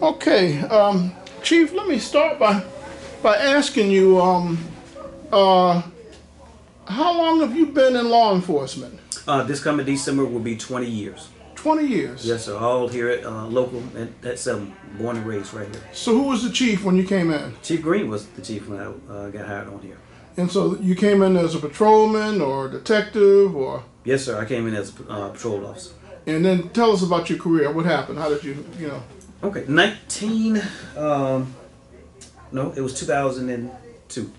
Okay, Chief, let me start by asking you, how long have you been in law enforcement? This coming December will be 20 years. 20 years. Yes, sir. All here at local at Selma, born and raised right here. So who was the chief when you came in? Chief Green was the chief when I got hired on here. And so you came in as a patrolman or a detective or? Yes, sir. I came in as a patrol officer. And then tell us about your career. What happened? How did you know? Okay, no, it was 2002.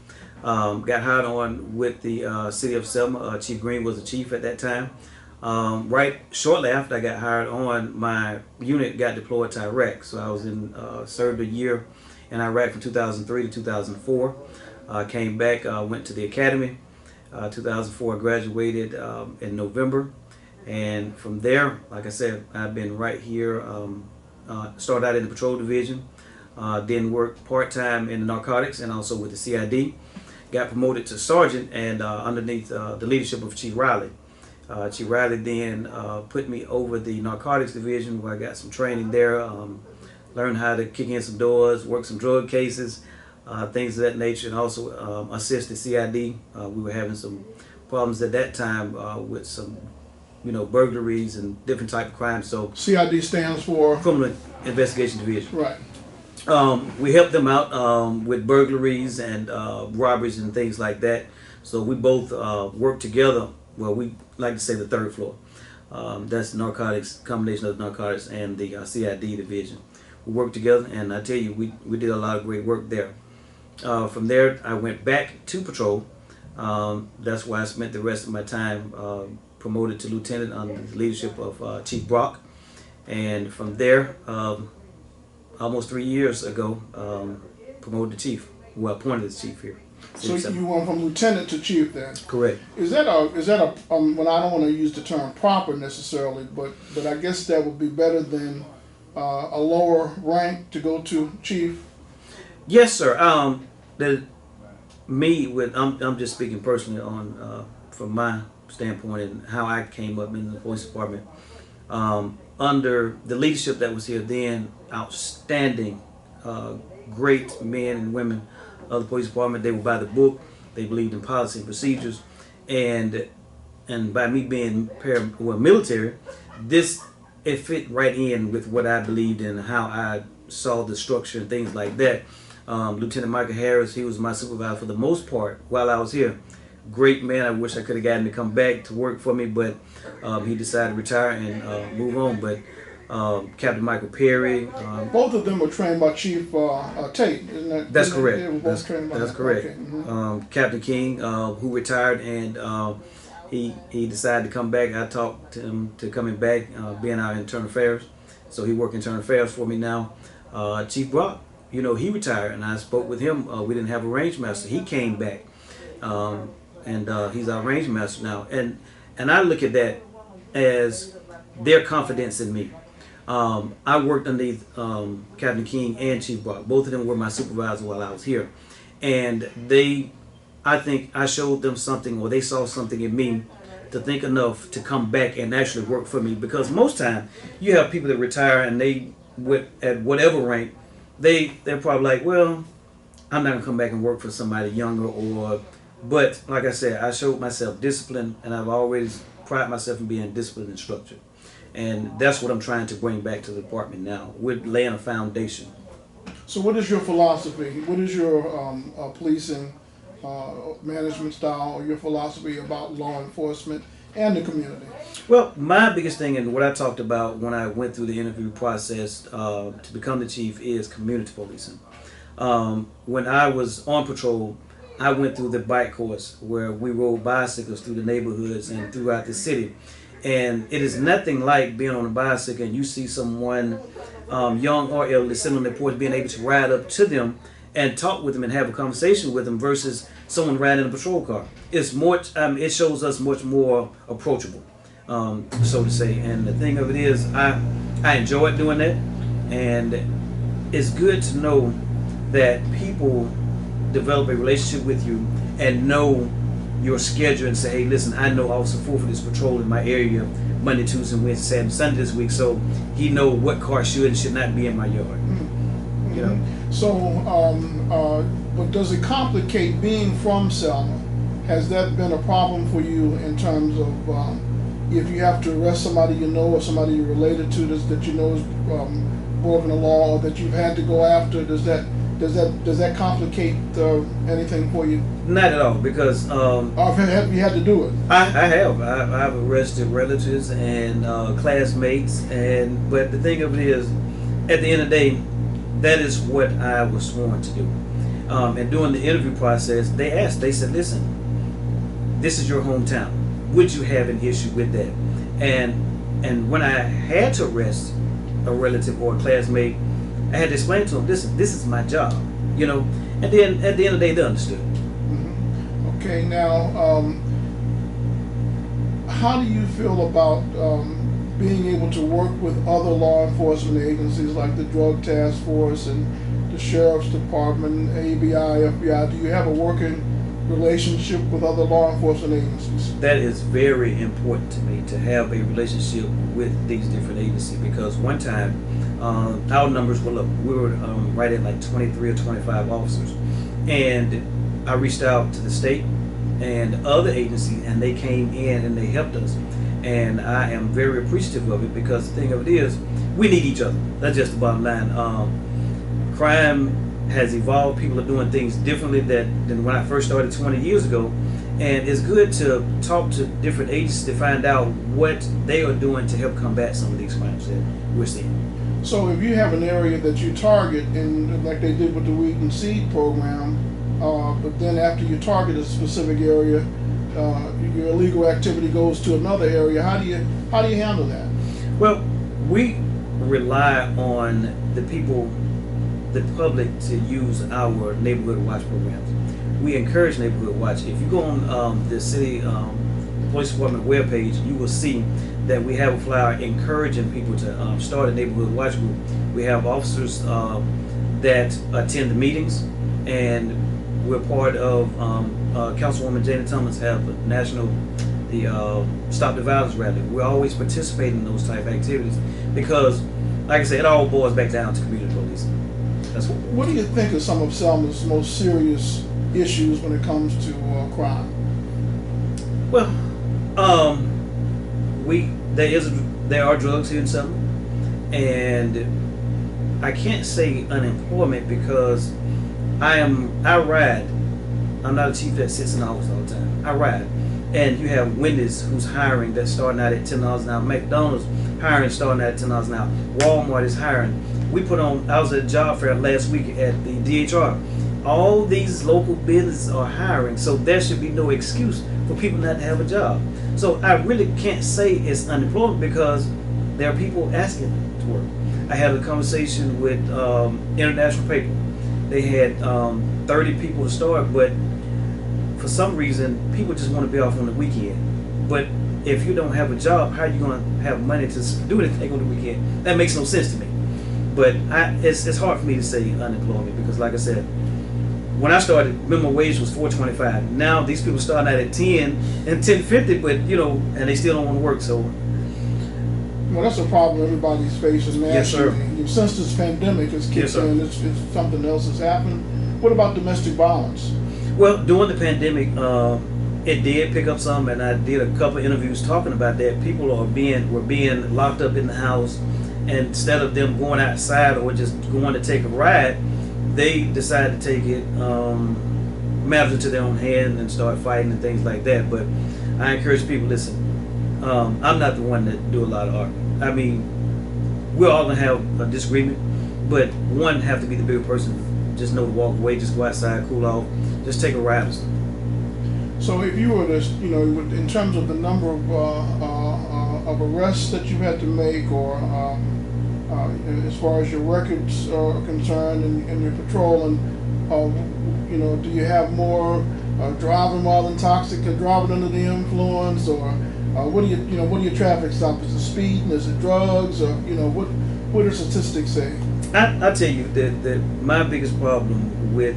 Got hired on with the city of Selma. Chief Green was the chief at that time. Right shortly after I got hired on, my unit got deployed to Iraq. So I was served a year in Iraq from 2003 to 2004. Came back, went to the academy. 2004, I graduated in November. And from there, like I said, I've been right here. Started out in the patrol division. Then worked part-time in the narcotics and also with the CID. Got promoted to sergeant and underneath the leadership of Chief Riley. Chief Riley then put me over the narcotics division where I got some training there. Learned how to kick in some doors, work some drug cases, things of that nature, and also assist the CID. We were having some problems at that time with some burglaries and different type of crimes. So CID stands for? Criminal Investigation Division. Right. We helped them out with burglaries and robberies and things like that. So we both worked together. Well, we like to say the third floor. That's narcotics, combination of narcotics and the CID division. We worked together, and I tell you, we did a lot of great work there. From there, I went back to patrol. That's where I spent the rest of my time, promoted to lieutenant under the leadership of Chief Brock. And from there, almost 3 years ago, promoted to chief. Well, appointed as chief here. So you went from lieutenant to chief then? Correct. Is that a well, I don't want to use the term proper necessarily, but I guess that would be better than a lower rank to go to chief? Yes, sir. I'm just speaking personally on from my standpoint and how I came up in the police department. Under the leadership that was here then, outstanding, great men and women of the police department. They were by the book. They believed in policy and procedures, and by me being military, it fit right in with what I believed in, how I saw the structure and things like that. Lieutenant Michael Harris, he was my supervisor for the most part while I was here. Great man. I wish I could have gotten him to come back to work for me, but he decided to retire and move on. But Captain Michael Perry. Both of them were trained by Chief Tate, isn't that? That's correct. They were both trained by that's correct. Okay. Mm-hmm. Captain King, who retired, and he decided to come back. I talked to him to coming back, being our internal affairs. So he worked internal affairs for me now. Chief Brock, he retired, and I spoke with him. We didn't have a range master. He came back. And he's our range master now, and I look at that as their confidence in me. I worked underneath Captain King and Chief Brock. Both of them were my supervisors while I was here, and I think I showed them something, or they saw something in me to think enough to come back and actually work for me. Because most time you have people that retire and at whatever rank, they're probably like, well, I'm not gonna come back and work for somebody younger But like I said, I showed myself discipline, and I've always prided myself in being disciplined and structured. And that's what I'm trying to bring back to the department now. We're laying a foundation. So what is your philosophy? What is your policing management style, or your philosophy about law enforcement and the community? Well, my biggest thing, and what I talked about when I went through the interview process to become the chief, is community policing. When I was on patrol, I went through the bike course where we rode bicycles through the neighborhoods and throughout the city. And it is nothing like being on a bicycle and you see someone young or elderly sitting on their porch, being able to ride up to them and talk with them and have a conversation with them versus someone riding in a patrol car. It's much, it shows us much more approachable, so to say. And the thing of it is, I enjoyed doing that. And it's good to know that people develop a relationship with you and know your schedule and say, hey, listen, I know Officer Fulford is patrolling my area Monday, Tuesday, Wednesday, Saturday, Sunday this week, so he know what car should and should not be in my yard. You know. So, but does it complicate being from Selma? Has that been a problem for you in terms of if you have to arrest somebody you know or somebody you're related to that you know is broken the law or that you've had to go after? Does that complicate anything for you? Not at all, because Or have you had to do it? I've arrested relatives and classmates, but the thing of it is, at the end of the day, that is what I was sworn to do. And during the interview process, they said, listen, this is your hometown. Would you have an issue with that? And when I had to arrest a relative or a classmate, I had to explain to them, listen, this is my job, you know. And then at the end of the day, they understood. Okay, now, how do you feel about being able to work with other law enforcement agencies like the Drug Task Force and the Sheriff's Department, ABI, FBI? Do you have a working relationship with other law enforcement agencies? That is very important to me, to have a relationship with these different agencies, because one time our numbers were low. We were right at like 23 or 25 officers, and I reached out to the state and other agencies, and they came in and they helped us, and I am very appreciative of it, because the thing of it is, we need each other. That's just the bottom line. Crime has evolved. People are doing things differently than when I first started 20 years ago, and it's good to talk to different agencies to find out what they are doing to help combat some of these crimes that we're seeing. So if you have an area that you target, and like they did with the Weed and Seed program, but then after you target a specific area, your illegal activity goes to another area, how do you handle that? Well, we rely on the people, the public, to use our neighborhood watch programs. We encourage neighborhood watch. If you go on the city police department webpage, you will see that we have a flyer encouraging people to start a neighborhood watch group. We have officers that attend the meetings, and we're part of Councilwoman Jana Thomas have the Stop the Violence rally. We're always participating in those type of activities, because, like I said, it all boils back down to community policing. What do you think are some of Selma's most serious issues when it comes to crime? Well, there are drugs here in Selma, and I can't say unemployment, because I ride. I'm not a chief that sits in the office all the time. I ride, and you have Wendy's who's hiring, that's starting out at $10 an hour. McDonald's hiring, starting out at $10 an hour. Walmart is hiring. I was at a job fair last week at the DHR. All these local businesses are hiring, so there should be no excuse for people not to have a job. So I really can't say it's unemployment, because there are people asking to work. I had a conversation with International Paper. They had 30 people to start, but for some reason, people just want to be off on the weekend. But if you don't have a job, how are you going to have money to do anything on the weekend? That makes no sense to me. But it's hard for me to say unemployment, because, like I said, when I started, minimum wage was $4.25. Now these people starting out at 10 and $10.50, but and they still don't want to work. So, well, that's a problem everybody's facing nationally. Yes, sir. Since this pandemic has kicked in, it's something else has happened. What about domestic violence? Well, during the pandemic, it did pick up some, and I did a couple of interviews talking about that. People were being locked up in the house, and instead of them going outside or just going to take a ride, they decided to take it matters into their own hand and start fighting and things like that. But I encourage people, listen, I'm not the one that do a lot of arguing. I mean, we're all gonna have a disagreement, but one have to be the bigger person. Just know to walk away, just go outside, cool off, just take a ride or something. So if you were to, in terms of the number of arrests that you had to make, or as far as your records are concerned and your patrol, and do you have more driving while intoxicated, driving under the influence, or what do your traffic stops? Is it speeding? Is it drugs? Or what do statistics say? I tell you that my biggest problem with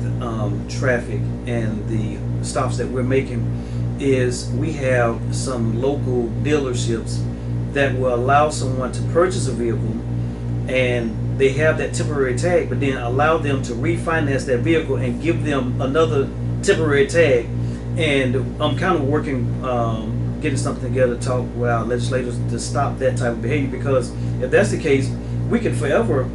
traffic and the stops that we're making is we have some local dealerships that will allow someone to purchase a vehicle, and they have that temporary tag, but then allow them to refinance that vehicle and give them another temporary tag. And I'm kind of working, getting something together to talk with our legislators to stop that type of behavior, because if that's the case, we can forever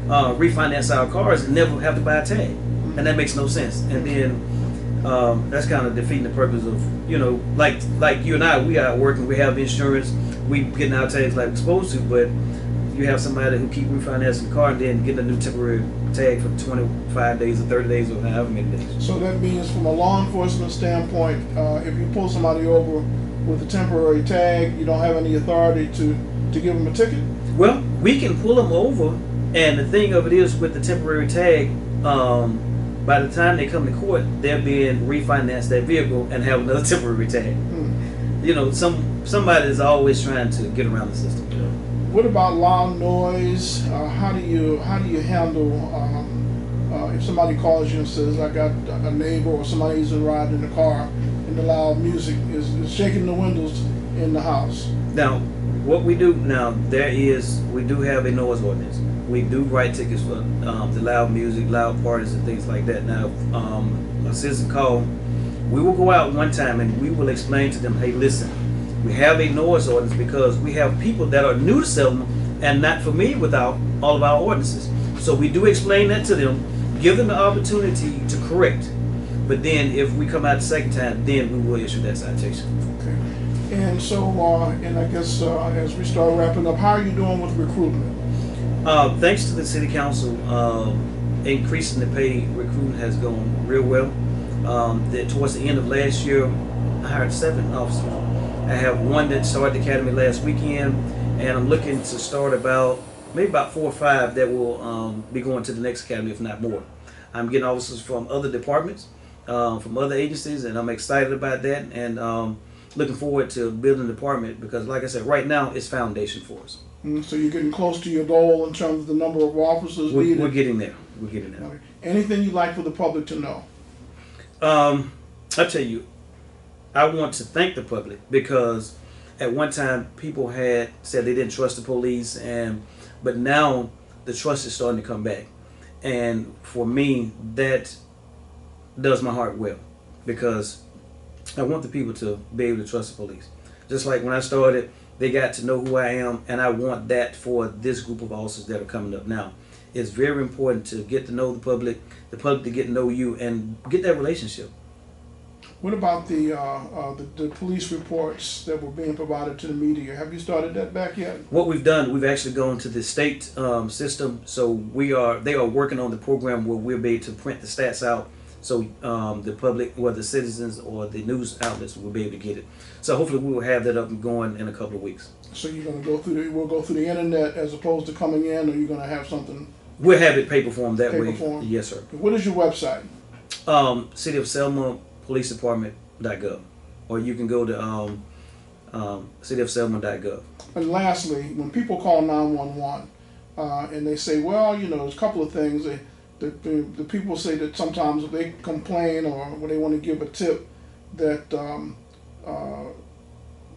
refinance our cars and never have to buy a tag, and that makes no sense. And then that's kind of defeating the purpose of, like you and I, we are working, we have insurance, we getting our tags like we're supposed to, but you have somebody who keep refinancing the car and then getting a new temporary tag for 25 days or 30 days or however many days. So that means from a law enforcement standpoint, if you pull somebody over with a temporary tag, you don't have any authority to give them a ticket? Well, we can pull them over, and the thing of it is with the temporary tag, by the time they come to court, they're being refinanced that vehicle and have another temporary tag. Somebody is always trying to get around the system. What about loud noise? How do you handle if somebody calls you and says, I got a neighbor or somebody who's riding in the car and the loud music is shaking the windows in the house? Now, what we do now, we do have a noise ordinance. We do write tickets for the loud music, loud parties and things like that. Now, a citizen call, we will go out one time and we will explain to them, hey, listen, we have a noise ordinance because we have people that are new to Selma and not familiar with all of our ordinances. So we do explain that to them, give them the opportunity to correct. But then if we come out the second time, then we will issue that citation. Okay. And so, and I guess as we start wrapping up, how are you doing with recruitment? Thanks to the city council, increasing the pay, recruiting has gone real well. Towards the end of last year, I hired 7 officers. I have one that started the academy last weekend, and I'm looking to start maybe about 4 or 5 that will be going to the next academy, if not more. I'm getting officers from other departments, from other agencies, and I'm excited about that, and looking forward to building the department because, like I said, right now it's foundation for us. So you're getting close to your goal in terms of the number of officers needed? We're getting there. We're getting there. Okay. Anything you'd like for the public to know? I'll tell you, I want to thank the public because at one time people had said they didn't trust the police, but now the trust is starting to come back. And for me, that does my heart well because I want the people to be able to trust the police. Just like when I started, they got to know who I am, and I want that for this group of officers that are coming up now. It's very important to get to know the public to get to know you, and get that relationship. What about the police reports that were being provided to the media? Have you started that back yet? What we've done, we've actually gone to the state system. So they are working on the program where we'll be able to print the stats out. So the public, whether the citizens or the news outlets, will be able to get it. So hopefully we will have that up and going in a couple of weeks. So you're going to we'll go through the internet as opposed to coming in, or you're going to have something? We'll have it paper form that way. Form? Yes, sir. What is your website? City of Selma Police Department.gov, or you can go to cityofselma.gov. And lastly, when people call 911 and they say, well, there's a couple of things. The people say that sometimes if they complain or when they want to give a tip, that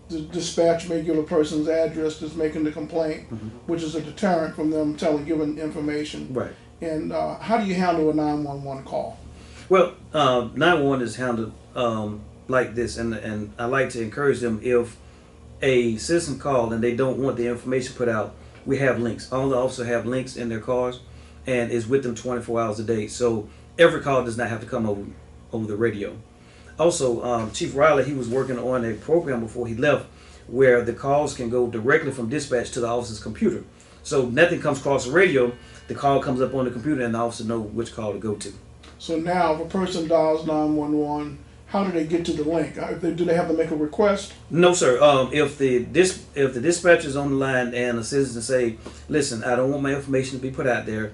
the dispatch may give a person's address that's making the complaint, which is a deterrent from them giving information. Right. And how do you handle a 911 call? Well, 911 is handled like this, and I like to encourage them, if a citizen called and they don't want the information put out, we have links. All the officers have links in their cars, and is with them 24 hours a day. So every call does not have to come over the radio. Also, Chief Riley, he was working on a program before he left where the calls can go directly from dispatch to the officer's computer. So nothing comes across the radio, the call comes up on the computer and the officer knows which call to go to. So now if a person dials 911, how do they get to the link? Do they have to make a request? No, sir. If the dispatcher is on the line and a citizen say, listen, I don't want my information to be put out there,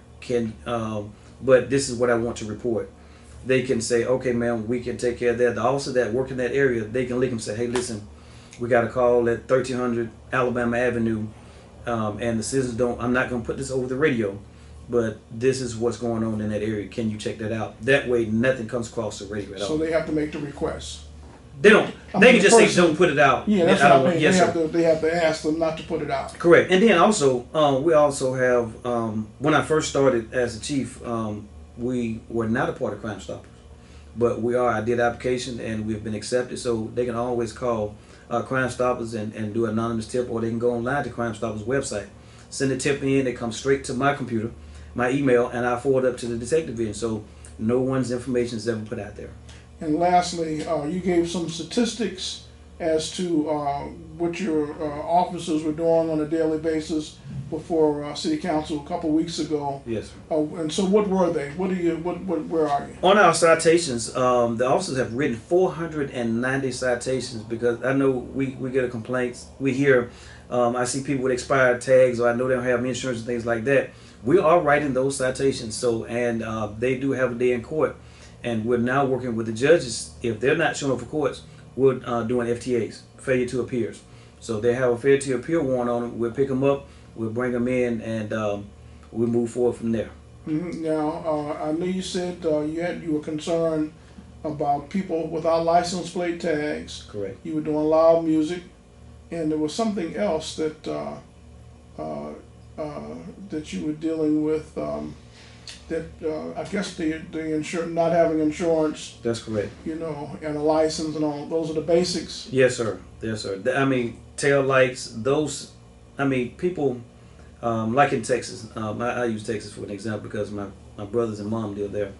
but this is what I want to report, they can say, okay, ma'am, we can take care of that. The officer that work in that area, they can link and say, hey, listen, we got a call at 1300 Alabama Avenue, and the citizens I'm not going to put this over the radio, but this is what's going on in that area. Can you check that out? That way, nothing comes across the radio at all. So they have to make the request. They don't. They can just say don't put it out. Yeah, that's I what don't I mean. Yes, They have to ask them not to put it out. correct. And then also, we also have, when I first started as a chief, we were not a part of Crime Stoppers, but we are. I did application and we've been accepted, so they can always call Crime Stoppers and do an anonymous tip, or they can go online to Crime Stoppers website, send a tip in. It comes straight to my computer, my email, and I forward it up to the detective division. So no one's information is ever put out there. And lastly, you gave some statistics as to what your officers were doing on a daily basis before City Council a couple weeks ago. Yes, sir. And so, what were they? Where are you? On our citations, the officers have written 490 citations, because I know we get a complaint. We hear, I see people with expired tags, or I know they don't have insurance and things like that. We are writing those citations, so and they do have a day in court, and we're now working with the judges. If they're not showing up for courts, we're doing FTAs, failure to appears. So they have a failure to appear warrant on them. We'll pick them up, we'll bring them in, and we move forward from there. Mm-hmm. Now, I know you said you were concerned about people without license plate tags. Correct. You were doing loud music, and there was something else that that you were dealing with. I guess the not having insurance. That's correct. You know, and a license and all. Those are the basics. Yes, sir. Yes, sir. I mean, tail lights. Those. I mean, people. Like in Texas, I use Texas for an example because my brothers and mom live there.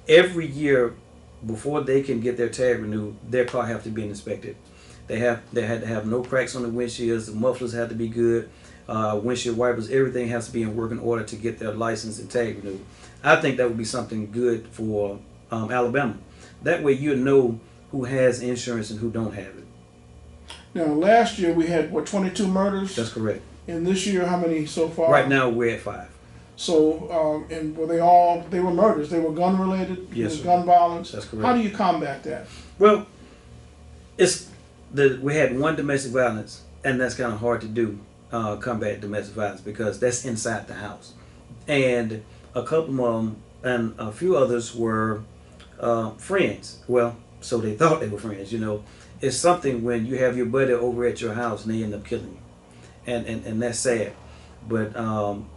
Every year, before they can get their tag renewed, their car have to be inspected. They had to have no cracks on the windshields. The mufflers have to be good. Windshield wipers, everything has to be in working order to get their license and tag renewed. I think that would be something good for Alabama. That way you know who has insurance and who don't have it. Now, last year we had 22 murders. That's correct. And this year, how many so far? Right now we're at 5. So, and were they were murders? They were gun related? Yes, sir. Gun violence? That's correct. How do you combat that? Well, we had one domestic violence, and that's kind of hard to do, combat domestic violence, because that's inside the house. And a couple of them and a few others were friends. Well, so they thought they were friends, you know. It's something when you have your buddy over at your house and they end up killing you. And that's sad. But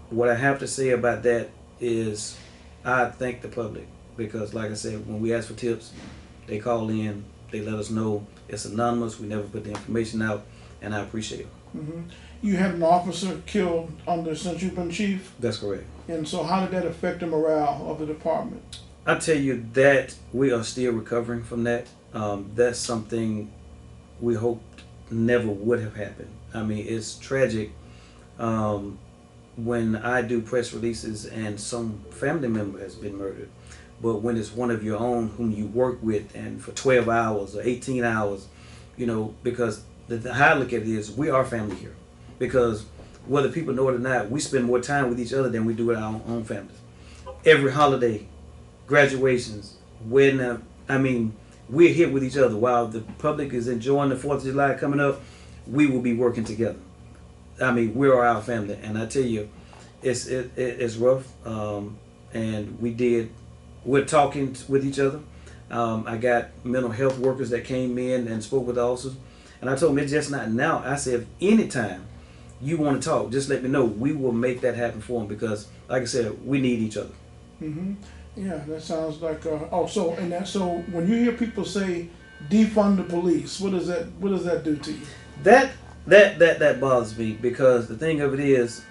what I have to say about that is I thank the public, because like I said, when we ask for tips, they call in, they let us know. It's anonymous. We never put the information out, and I appreciate it. Mm-hmm. You had an officer killed since you've been chief? That's correct. And so how did that affect the morale of the department? I tell you that we are still recovering from that. That's something we hoped never would have happened. I mean, it's tragic when I do press releases and some family member has been murdered. But when it's one of your own whom you work with, and for 12 hours or 18 hours, you know, because how I look at it is we are family here. Because whether people know it or not, we spend more time with each other than we do with our own families. Every holiday, graduations, wedding, I mean, we're here with each other. While the public is enjoying the 4th of July coming up, we will be working together. I mean, we are our family. And I tell you, it's rough. And we're talking with each other. I got mental health workers that came in and spoke with the officers. And I told them, it's just not now. I said, if anytime you want to talk, just let me know. We will make that happen for them, because, like I said, we need each other. Mm-hmm. Yeah, that sounds like. So when you hear people say defund the police, what does that do to you? That bothers me, because the thing of it is,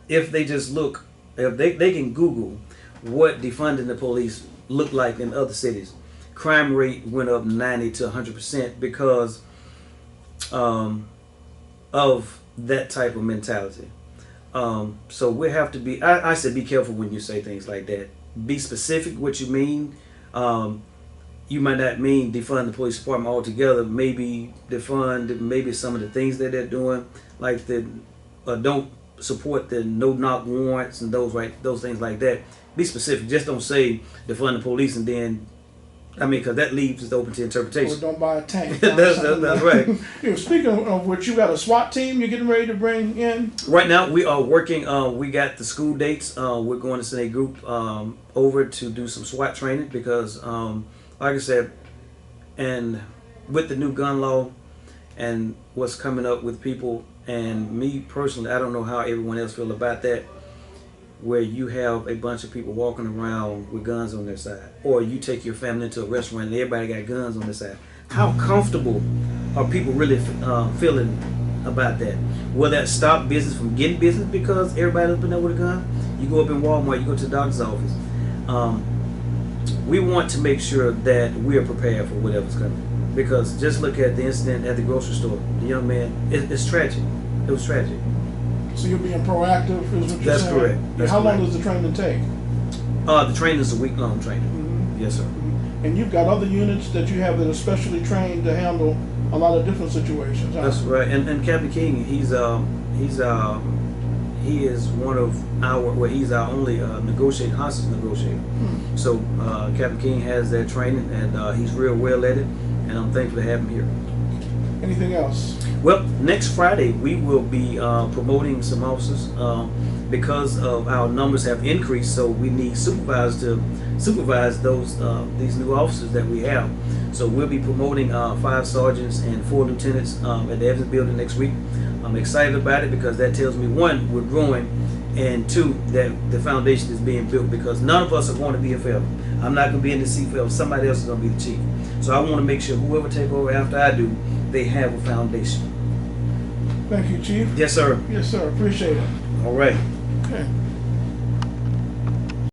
if they just look, if they can Google what defunding the police looked like in other cities, crime rate went up 90 to 100% because of that type of mentality. So we have to be, I said be careful when you say things like that. Be specific what you mean. You might not mean defund the police department altogether. Maybe defund maybe some of the things that they're doing, like the don't support the no-knock warrants and those things like that. Be specific. Just don't say defund the police and then, I mean, because that leaves it open to interpretation. Or don't buy a tank. that's right. You know, speaking of which, you got a SWAT team you're getting ready to bring in? Right now, we are working. We got the school dates. We're going to send a group over to do some SWAT training because, like I said, and with the new gun law and what's coming up with people, and me personally, I don't know how everyone else feel about that, where you have a bunch of people walking around with guns on their side, or you take your family into a restaurant and everybody got guns on their side. How comfortable are people really feeling about that? Will that stop business from getting business because everybody's been there with a gun? You go up in Walmart, you go to the doctor's office. We want to make sure that we are prepared for whatever's coming. Because just look at the incident at the grocery store. The young man, it's tragic. It was tragic. So you're being proactive, is what you're saying? That's correct. That's How long correct. does the training take? The training is a week-long training. Mm-hmm. Yes, sir. And you've got other units that you have that are specially trained to handle a lot of different situations. Huh? That's right. And Captain King, he is one of he's our only hostage negotiator. Hmm. So Captain King has that training, and he's real well at it, and I'm thankful to have him here. Anything else? Well, next Friday we will be promoting some officers because of our numbers have increased. So we need supervisors to supervise these new officers that we have. So we'll be promoting 5 sergeants and 4 lieutenants at the Evans Building next week. I'm excited about it because that tells me, 1, we're growing, and 2, that the foundation is being built, because none of us are going to be a forever. I'm not going to be in the seat forever. Somebody else is going to be the chief. So I want to make sure whoever take over after I do, they have a foundation. Thank you, Chief. Yes, sir. Yes, sir. Appreciate it. All right. Okay.